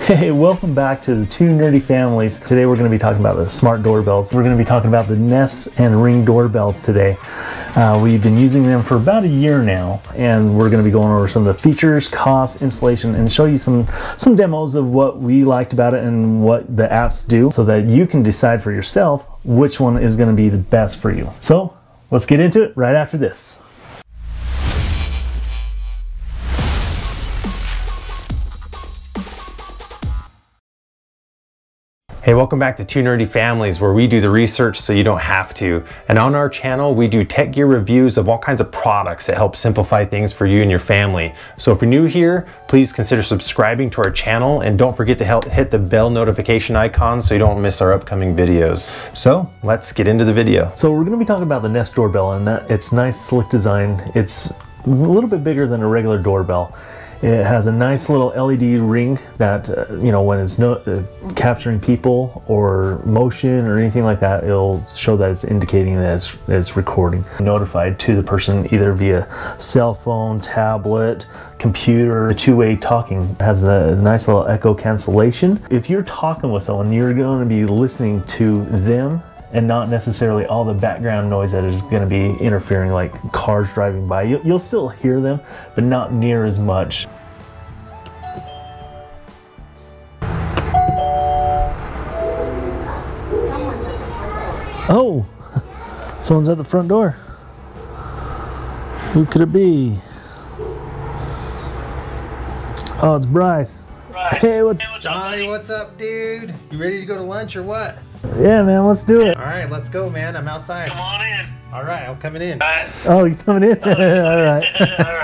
Hey, welcome back to the Two Nerdy Families. Today we're going to be talking about the smart doorbells. We're going to be talking about the Nest and Ring doorbells today. We've been using them for about a year now, and we're going to be going over some of the features, costs, installation, and show you some demos of what we liked about it and what the apps do so that you can decide for yourself which one is going to be the best for you. So let's get into it right after this. Hey, welcome back to Two Nerdy Families, where we do the research so you don't have to. And on our channel, we do tech gear reviews of all kinds of products that help simplify things for you and your family. So if you're new here, please consider subscribing to our channel and don't forget to hit the bell notification icon so you don't miss our upcoming videos. So let's get into the video. So we're going to be talking about the Nest doorbell, and it's nice, slick design. It's a little bit bigger than a regular doorbell. It has a nice little LED ring that, when it's capturing people or motion or anything like that, it'll show that it's indicating that it's recording. Notified to the person either via cell phone, tablet, computer. Two-way talking. It has a nice little echo cancellation. If you're talking with someone, you're going to be listening to them and not necessarily all the background noise that is going to be interfering, like cars driving by. You'll still hear them, but not near as much. Oh, someone's at the front door. Who could it be? Oh, it's Bryce. Hey, what's up, Johnny? What's up, dude? You ready to go to lunch or what? Yeah, man, let's do it. All right, let's go, man. I'm outside. Come on in. All right, I'm coming in. All right. Oh, you coming in? All right. All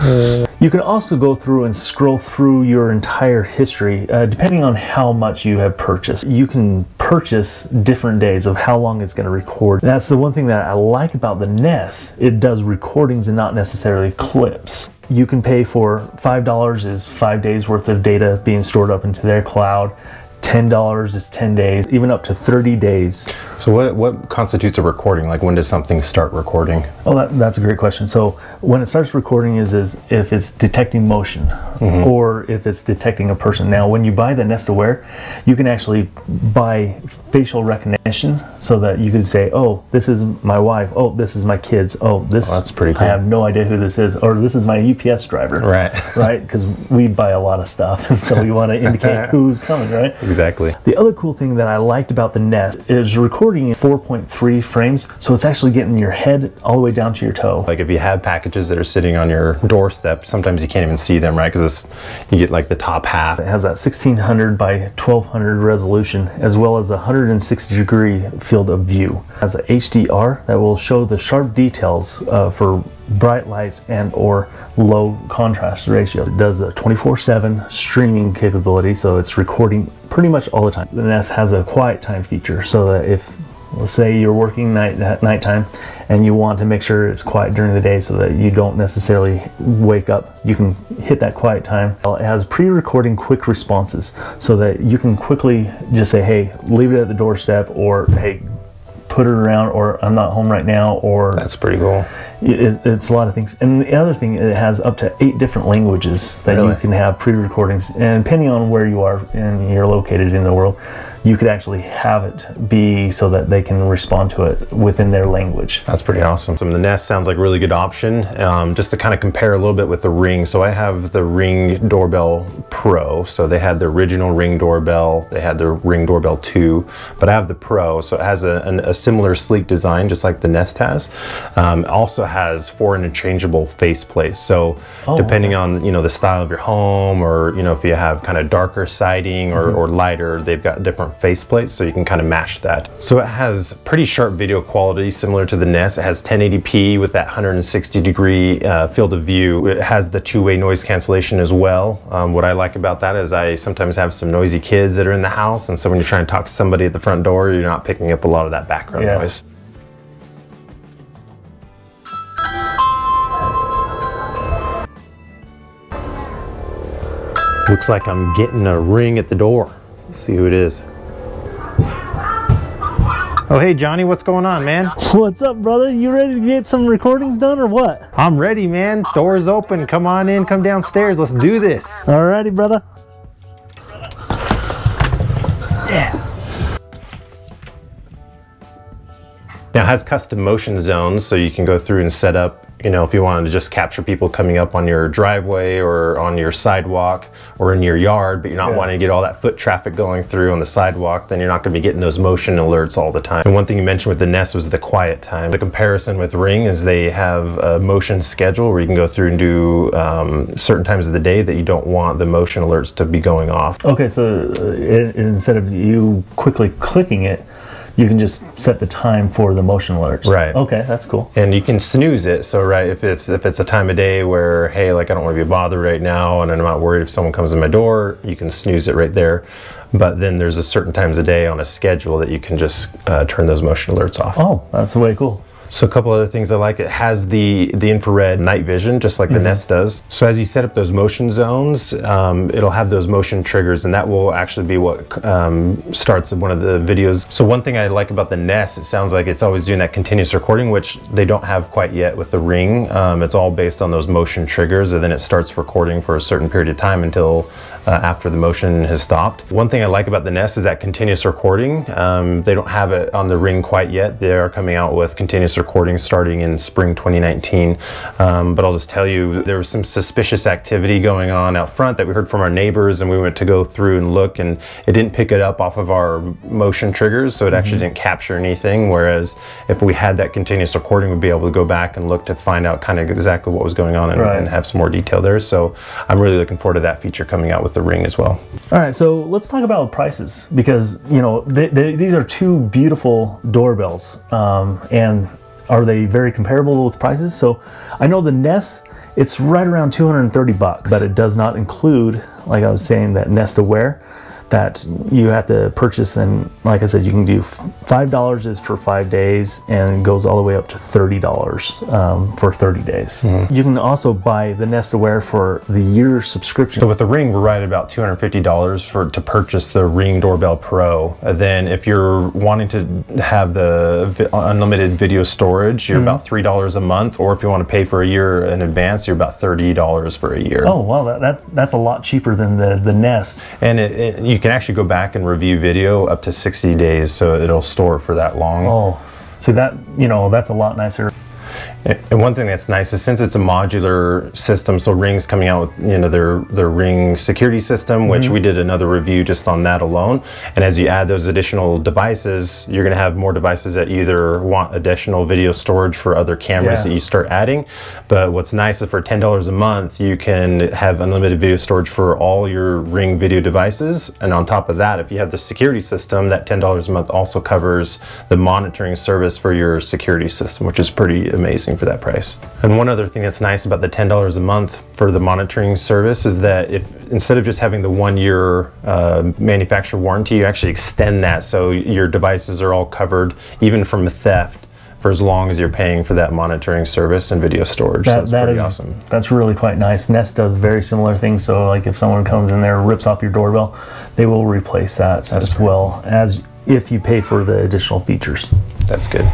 right. You can also go through and scroll through your entire history, depending on how much you have purchased. You can purchase different days of how long it's going to record. That's the one thing that I like about the Nest. It does recordings and not necessarily clips. You can pay for $5 is 5 days worth of data being stored up into their cloud. $10 is 10 days, even up to 30 days. So what constitutes a recording? Like, when does something start recording? Oh, that's a great question. So when it starts recording is if it's detecting motion, or if it's detecting a person. Now, when you buy the Nest Aware, you can actually buy facial recognition so that you can say, oh, this is my wife. Oh, this is my kids. Oh, this. That's pretty cool. I have no idea who this is. Or this is my UPS driver. Right. Right? Because we buy a lot of stuff, and so we want to indicate who's coming, right? Exactly. The other cool thing that I liked about the Nest is recording in 4.3 frames, so it's actually getting your head all the way down to your toe. Like, if you have packages that are sitting on your doorstep, sometimes you can't even see them, right? Because you get like the top half. It has that 1600 by 1200 resolution, as well as a 160-degree field of view. It has a HDR that will show the sharp details for bright lights and or low contrast ratio. It does a 24/7 streaming capability, so it's recording pretty much all the time. The Nest has a quiet time feature, so that if, let's say, you're working at nighttime and you want to make sure it's quiet during the day so that you don't necessarily wake up, you can hit that quiet time. It has pre-recording quick responses so that you can quickly just say, hey, leave it at the doorstep, or hey, put it around, or I'm not home right now, or... That's pretty cool. It's a lot of things. And the other thing, it has up to 8 different languages that you can have pre-recordings, and depending on where you are and you're located in the world, you could actually have it be so that they can respond to it within their language. That's pretty awesome. So the Nest sounds like a really good option. Just to kind of compare a little bit with the Ring. So I have the Ring Doorbell Pro. So they had the original Ring Doorbell, they had the Ring Doorbell 2, but I have the Pro. So it has a similar sleek design, just like the Nest has. Also has 4 interchangeable faceplates. So depending on the style of your home, or if you have kind of darker siding or lighter, they've got different faceplates, so you can kind of match that. So it has pretty sharp video quality, similar to the Nest. It has 1080p with that 160-degree field of view. It has the two-way noise cancellation as well. What I like about that is I sometimes have some noisy kids that are in the house, and so when you're trying to talk to somebody at the front door, you're not picking up a lot of that background noise. Looks like I'm getting a ring at the door. Let's see who it is. Oh, hey, Johnny, what's going on, man? What's up, brother? You ready to get some recordings done or what? I'm ready, man. Door's open. Come on in, come downstairs. Let's do this. Alrighty, brother. Yeah. Now it has custom motion zones, so you can go through and set up, you know, if you wanted to just capture people coming up on your driveway or on your sidewalk or in your yard, but you're not wanting to get all that foot traffic going through on the sidewalk, then you're not going to be getting those motion alerts all the time. And one thing you mentioned with the Nest was the quiet time. The comparison with Ring is they have a motion schedule where you can go through and do certain times of the day that you don't want the motion alerts to be going off. Okay, so instead of you quickly clicking it, you can just set the time for the motion alerts. Right. Okay, that's cool. And you can snooze it. So, right, if it's a time of day where, hey, like I don't want to be bothered right now and I'm not worried if someone comes in my door, you can snooze it right there. But then there's a certain times a day on a schedule that you can just turn those motion alerts off. Oh, that's way cool. So a couple other things I like, it has the infrared night vision, just like the Nest does. So as you set up those motion zones, it'll have those motion triggers, and that will actually be what starts one of the videos. So one thing I like about the Nest, it sounds like it's always doing that continuous recording, which they don't have quite yet with the Ring. It's all based on those motion triggers, and then it starts recording for a certain period of time until after the motion has stopped. One thing I like about the Nest is that continuous recording. They don't have it on the Ring quite yet. They are coming out with continuous recording starting in spring 2019. But I'll just tell you, there was some suspicious activity going on out front that we heard from our neighbors, and we went to go through and look, and it didn't pick it up off of our motion triggers, so it actually didn't capture anything. Whereas if we had that continuous recording, we'd be able to go back and look to find out kind of exactly what was going on and have some more detail there. So I'm really looking forward to that feature coming out with the Ring as well. All right, so let's talk about prices, because you know these are two beautiful doorbells, and are they very comparable with prices? So I know the Nest, it's right around 230 bucks, but it does not include, like I was saying, that Nest Aware that you have to purchase. And like I said, you can do $5 is for 5 days, and it goes all the way up to $30 for 30 days. You can also buy the Nest Aware for the year subscription. So with the Ring, we're right at about $250 to purchase the Ring Doorbell Pro. Then if you're wanting to have the unlimited video storage, you're about $3 a month, or if you want to pay for a year in advance, you're about $30 for a year. Oh, wow, that's a lot cheaper than the Nest. And you can actually go back and review video up to 60 days, so it'll store for that long. Oh, so that, you know, that's a lot nicer. And one thing that's nice is, since it's a modular system, so Ring's coming out with, you know, their Ring security system, which we did another review just on that alone. And as you add those additional devices, you're going to have more devices that either want additional video storage for other cameras that you start adding. But what's nice is for $10 a month, you can have unlimited video storage for all your Ring video devices. And on top of that, if you have the security system, that $10 a month also covers the monitoring service for your security system, which is pretty amazing for that price. And one other thing that's nice about the $10 a month for the monitoring service is that if instead of just having the 1 year manufacturer warranty, you actually extend that, so your devices are all covered even from theft for as long as you're paying for that monitoring service and video storage. So that's pretty awesome. That's really quite nice. Nest does very similar things. So like if someone comes in there and rips off your doorbell, they will replace that as well as if you pay for the additional features. That's good.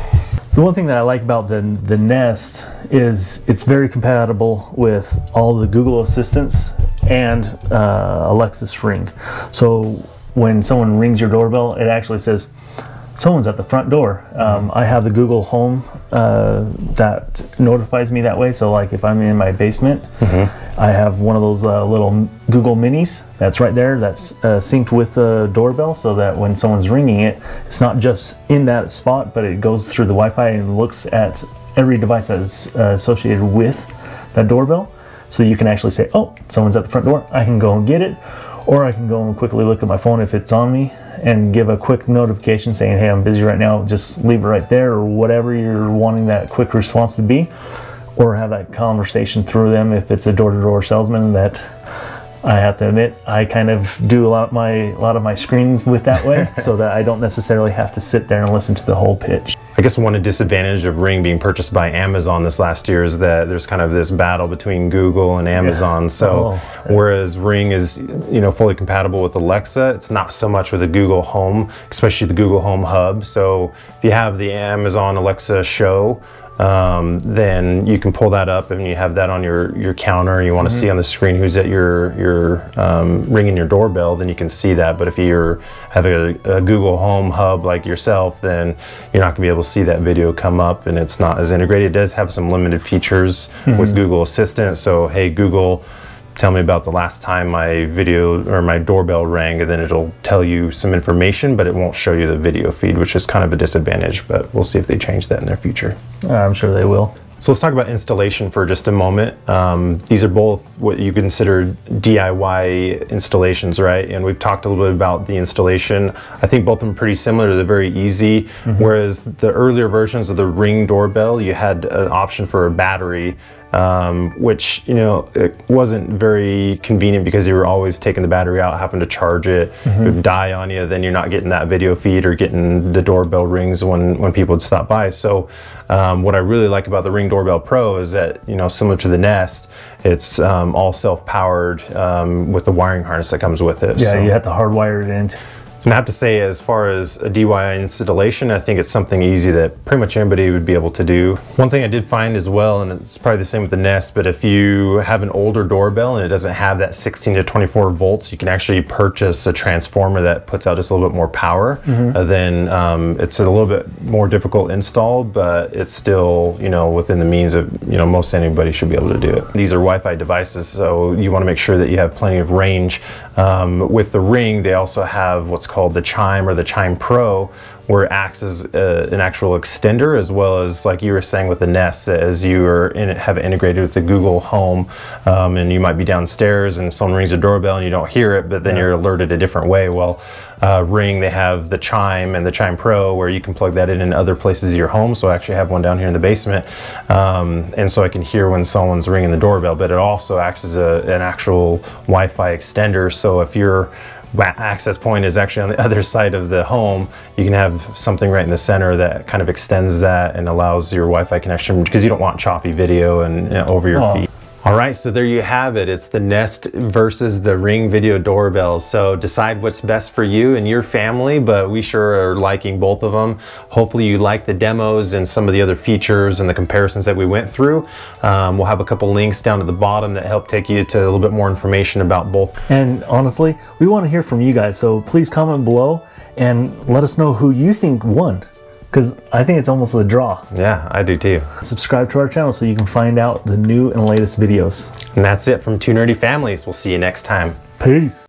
The one thing that I like about the Nest is it's very compatible with all the Google Assistants and Alexa's Ring. So when someone rings your doorbell, it actually says, someone's at the front door. I have the Google Home that notifies me that way. So like if I'm in my basement, I have one of those little Google Minis that's right there, that's synced with the doorbell, so that when someone's ringing it, it's not just in that spot, but it goes through the Wi-Fi and looks at every device that's associated with that doorbell. So you can actually say, oh, someone's at the front door, I can go and get it. Or I can go and quickly look at my phone if it's on me and give a quick notification saying, hey, I'm busy right now, just leave it right there, or whatever you're wanting that quick response to be. Or have that conversation through them if it's a door-to-door salesman that I have to admit, I kind of do a lot of my screens with that way, so that I don't necessarily have to sit there and listen to the whole pitch. I guess one disadvantage of Ring being purchased by Amazon this last year is that there's kind of this battle between Google and Amazon. So whereas Ring is, you know, fully compatible with Alexa, it's not so much with the Google Home, especially the Google Home Hub. So if you have the Amazon Alexa Show, then you can pull that up and you have that on your counter and you want to see on the screen who's at your ringing your doorbell, then you can see that. But if you have a Google Home Hub like yourself, then you're not going to be able to see that video come up, and it's not as integrated. It does have some limited features with Google Assistant. So hey Google, tell me about the last time my video or my doorbell rang, and then it'll tell you some information, but it won't show you the video feed, which is kind of a disadvantage, but we'll see if they change that in their future. I'm sure they will. So let's talk about installation for just a moment. These are both what you consider DIY installations, right? And we've talked a little bit about the installation. I think both of them are pretty similar. They're very easy. Whereas the earlier versions of the Ring doorbell, you had an option for a battery, which, you know, it wasn't very convenient because you were always taking the battery out, having to charge it. It would die on you, then you're not getting that video feed or getting the doorbell rings when people would stop by. So what I really like about the Ring Doorbell Pro is that, you know, similar to the Nest, it's all self-powered with the wiring harness that comes with it. Yeah, so you have to hardwire it in. And I have to say, as far as a DIY installation, I think it's something easy that pretty much anybody would be able to do. One thing I did find as well, and it's probably the same with the Nest, but if you have an older doorbell and it doesn't have that 16 to 24 volts, you can actually purchase a transformer that puts out just a little bit more power. Then it's a little bit more difficult install, but it's still, you know, within the means of, you know, most anybody should be able to do it. These are Wi-Fi devices, so you want to make sure that you have plenty of range. With the Ring, they also have what's called the Chime or the Chime Pro, where it acts as an actual extender, as well as, like you were saying with the Nest, as you have it integrated with the Google Home, and you might be downstairs and someone rings your doorbell and you don't hear it, but then you're alerted a different way. Well, Ring, they have the Chime and the Chime Pro, where you can plug that in other places of your home. So I actually have one down here in the basement, and so I can hear when someone's ringing the doorbell, but it also acts as an actual Wi-Fi extender. So if your access point is actually on the other side of the home, you can have something right in the center that kind of extends that and allows your Wi-Fi connection, because you don't want choppy video and over your feet. All right, so there you have it. It's the Nest versus the Ring Video Doorbells. So decide what's best for you and your family, but we sure are liking both of them. Hopefully you like the demos and some of the other features and the comparisons that we went through. We'll have a couple links down to the bottom that help take you to a little bit more information about both. And honestly, we want to hear from you guys, so please comment below and let us know who you think won, because I think it's almost a draw. Yeah, I do too. Subscribe to our channel so you can find out the new and latest videos. And that's it from Two Nerdy Families. We'll see you next time. Peace.